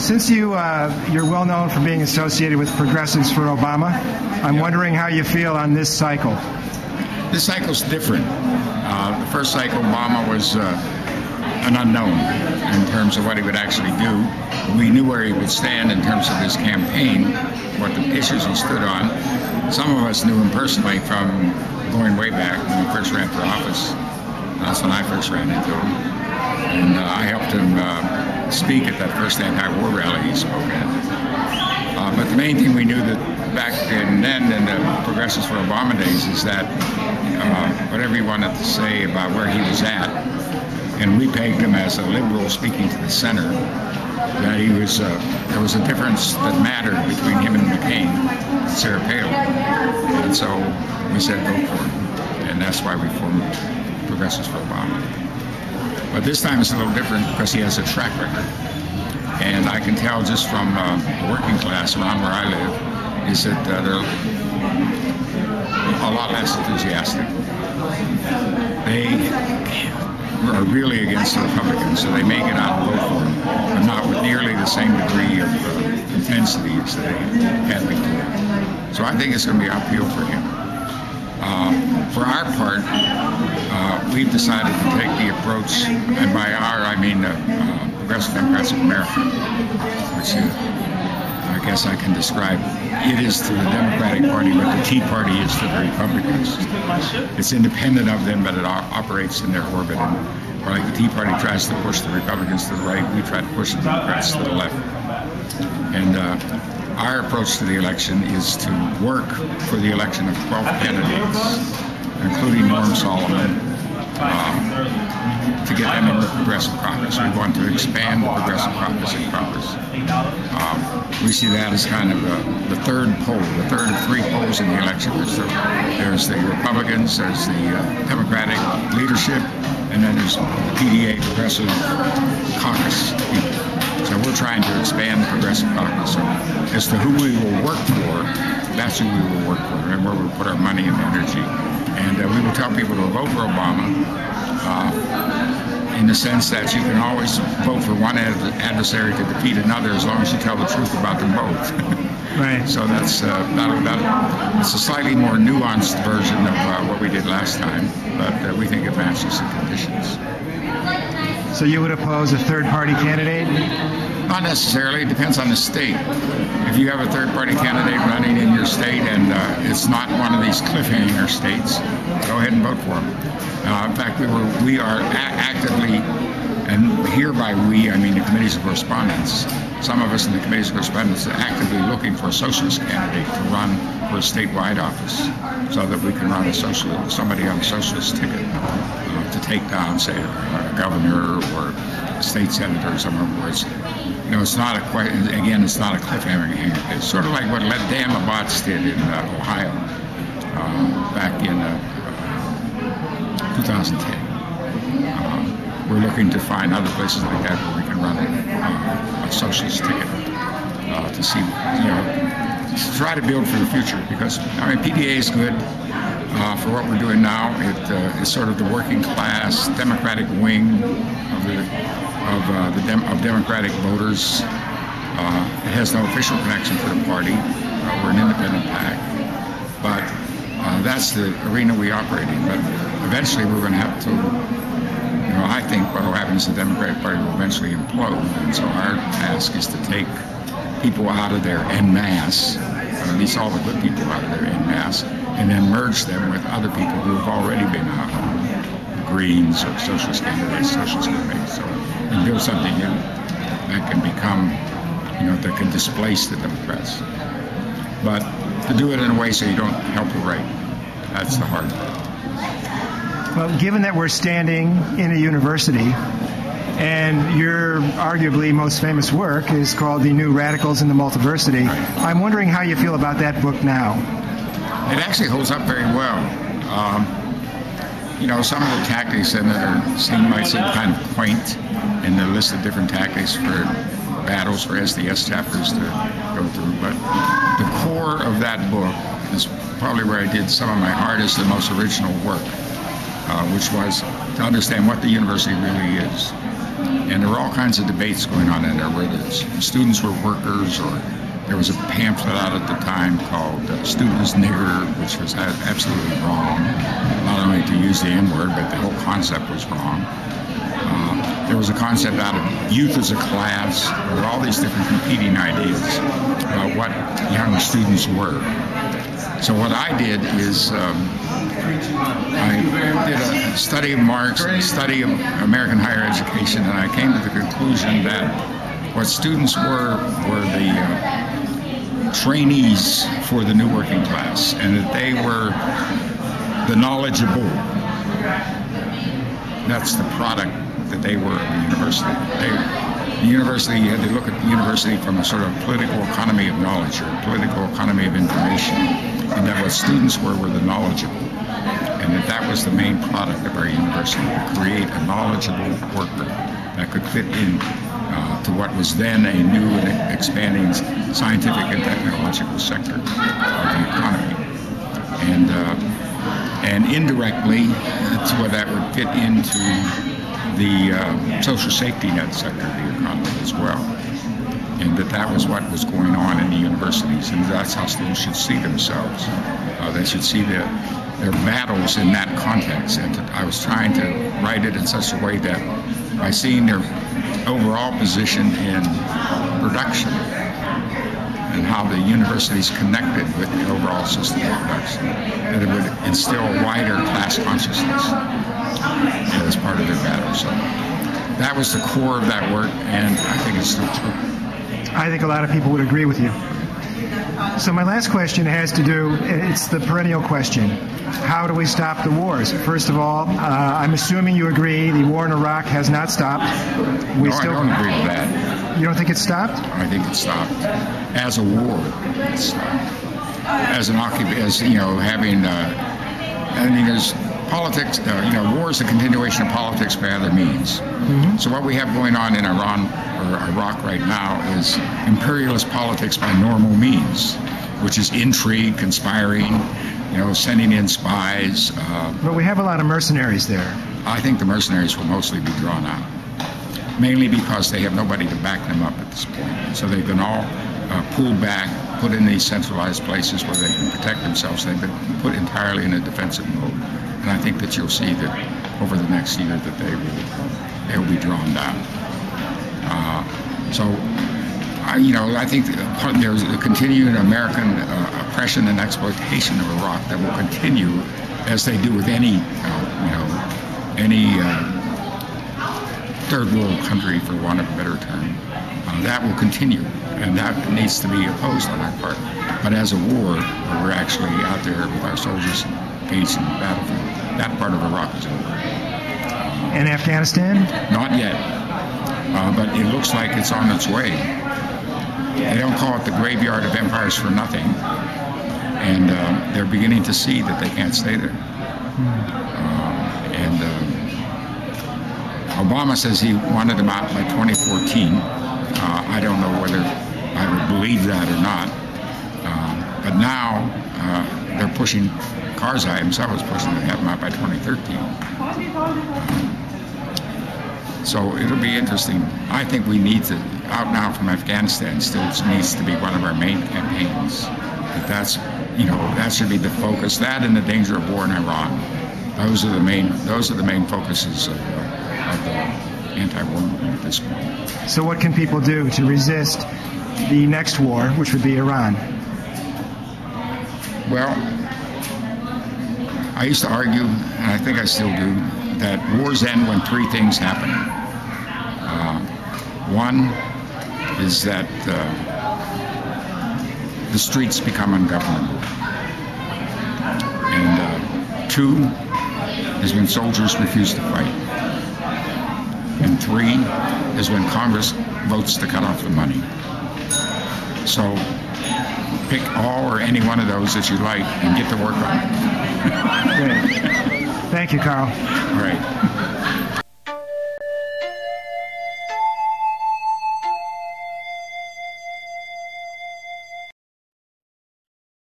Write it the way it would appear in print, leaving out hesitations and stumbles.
Since you're well known for being associated with Progressives for Obama, I'm wondering how you feel on this cycle. This cycle's different. The first cycle, Obama was an unknown in terms of what he would actually do. We knew where he would stand in terms of his campaign, what the issues he stood on. Some of us knew him personally from going way back when he first ran for office. That's when I first ran into him. And I helped him speak at that first anti-war rally he spoke at. But the main thing we knew that back then in the Progressives for Obama days is that whatever he wanted to say about where he was at, and we pegged him as a liberal speaking to the center, that he was there was a difference that mattered between him and McCain, Sarah Palin. And so we said go for it. And that's why we formed Progressives for Obama. But this time it's a little different because he has a track record. And I can tell just from the working class around where I live is that they're a lot less enthusiastic. They are really against the Republicans, so they may get out and vote for them, but not with nearly the same degree of intensity as they had before. So I think it's going to be uphill for him. For our part, we've decided to take the approach, and by our I mean Progressive Democrats of America, which I guess I can describe. It is to the Democratic Party what the Tea Party is to the Republicans. It's independent of them, but it operates in their orbit. And like the Tea Party tries to push the Republicans to the right, we try to push the Democrats to the left. And our approach to the election is to work for the election of 12 candidates, including Norm Solomon, to get them in the Progressive Caucus. We want to expand the Progressive Caucus in Congress. We see that as kind of the third pole, the third of three poles in the election. There's the Republicans, there's the Democratic leadership, and then there's the PDA, Progressive Caucus people. So we're trying to expand the Progressive Caucus. So as to who we will work for, that's who we will work for, and where we'll put our money and energy. And we will tell people to vote for Obama in the sense that you can always vote for one adversary to defeat another as long as you tell the truth about them both. Right. So that's it's a slightly more nuanced version of what we did last time, but we think it matches the conditions. So you would oppose a third-party candidate? Not necessarily. It depends on the state. If you have a third-party candidate running in your state and it's not one of these cliffhanger states, go ahead and vote for him. In fact, we are actively, and here by we, I mean the Committees of Correspondence. Some of us in the Committees of Correspondence are actively looking for a socialist candidate to run for a statewide office so that we can run somebody on a socialist ticket to take down, say, a governor or a state senator or someone where it's, it's not a it's not a cliffhanger. It's sort of like what Dan Labatz did in Ohio back in 2010. We're looking to find other places like that where we can run a socialist ticket to see, to try to build for the future. Because PDA is good for what we're doing now. It is sort of the working class Democratic wing of Democratic voters. It has no official connection to the party. We're an independent PAC, but that's the arena we operate in. But eventually, we're going to have to. I think what will happen is the Democratic Party will eventually implode, and so our task is to take people out of there en masse, at least all the good people out of there en masse, and then merge them with other people who have already been out, Greens or socialist candidates, so and build something new that can become, that can displace the Democrats. But to do it in a way so you don't help the right, that's the hard part. Well, given that we're standing in a university, and your arguably most famous work is called The New Radicals in the Multiversity, I'm wondering how you feel about that book now. It actually holds up very well. Some of the tactics in it might seem kind of quaint in the list of different tactics for battles for SDS chapters to go through, but the core of that book is probably where I did some of my hardest and most original work. Which was to understand what the university really is. And there were all kinds of debates going on in there, where the students were workers, or there was a pamphlet out at the time called Student is Nigger, which was absolutely wrong. Not only to use the N-word, but the whole concept was wrong. There was a concept out of youth as a class. There were all these different competing ideas about what young students were. So what I did is I did a study of Marx, a study of American higher education, and I came to the conclusion that what students were the trainees for the new working class, and that they were the knowledgeable. That's the product that they were in the university. You had to look at the university from a sort of political economy of knowledge, or political economy of information, and that what students were the knowledgeable, and that was the main product of our university, to create a knowledgeable worker that could fit in to what was then a new and expanding scientific and technological sector of the economy. And indirectly, that's where that would fit into the social safety net sector of the economy as well. And that was what was going on in the universities, and that's how students should see themselves. They should see their battles in that context. And I was trying to write it in such a way that by seeing their overall position in production and how the universities connected with the overall system of production, that it would instill a wider class consciousness as part of their battle. So that was the core of that work, and I think it's still true. I think a lot of people would agree with you. So my last question has to do, it's the perennial question. How do we stop the wars? First of all, I'm assuming you agree the war in Iraq has not stopped. I don't agree with that. You don't think it's stopped? I think it stopped. As a war, it stopped. As having, there's politics, war is a continuation of politics by other means. Mm-hmm. So what we have going on in Iran or Iraq right now is imperialist politics by normal means, which is intrigue, conspiring, sending in spies. But we have a lot of mercenaries there. I think the mercenaries will mostly be drawn out, mainly because they have nobody to back them up at this point. So they've been all pulled back, put in these centralized places where they can protect themselves. They've been put entirely in a defensive mode. And I think that you'll see that over the next year that they will be drawn down. I think there's a continuing American oppression and exploitation of Iraq that will continue, as they do with any third world country, for want of a better term. That will continue, and that needs to be opposed on our part. But as a war, where we're actually out there with our soldiers engaged in the battlefield, that part of Iraq is over. And Afghanistan? Not yet, but it looks like it's on its way. They don't call it the graveyard of empires for nothing, and they're beginning to see that they can't stay there. Obama says he wanted them out by 2014. I don't know whether I would believe that or not. But now they're pushing, Karzai himself was pushing to have them out by 2013. So it'll be interesting. I think we need to, out now from Afghanistan, still needs to be one of our main campaigns. That should be the focus. That and the danger of war in Iran. Those are the main focuses of the anti-war movement at this point. So what can people do to resist the next war, which would be Iran? Well, I used to argue, and I think I still do, that wars end when three things happen. One is that the streets become ungovernable. And two is when soldiers refuse to fight. And three is when Congress votes to cut off the money. So pick all or any one of those that you like and get to work on it. Great. Thank you, Carl. All right.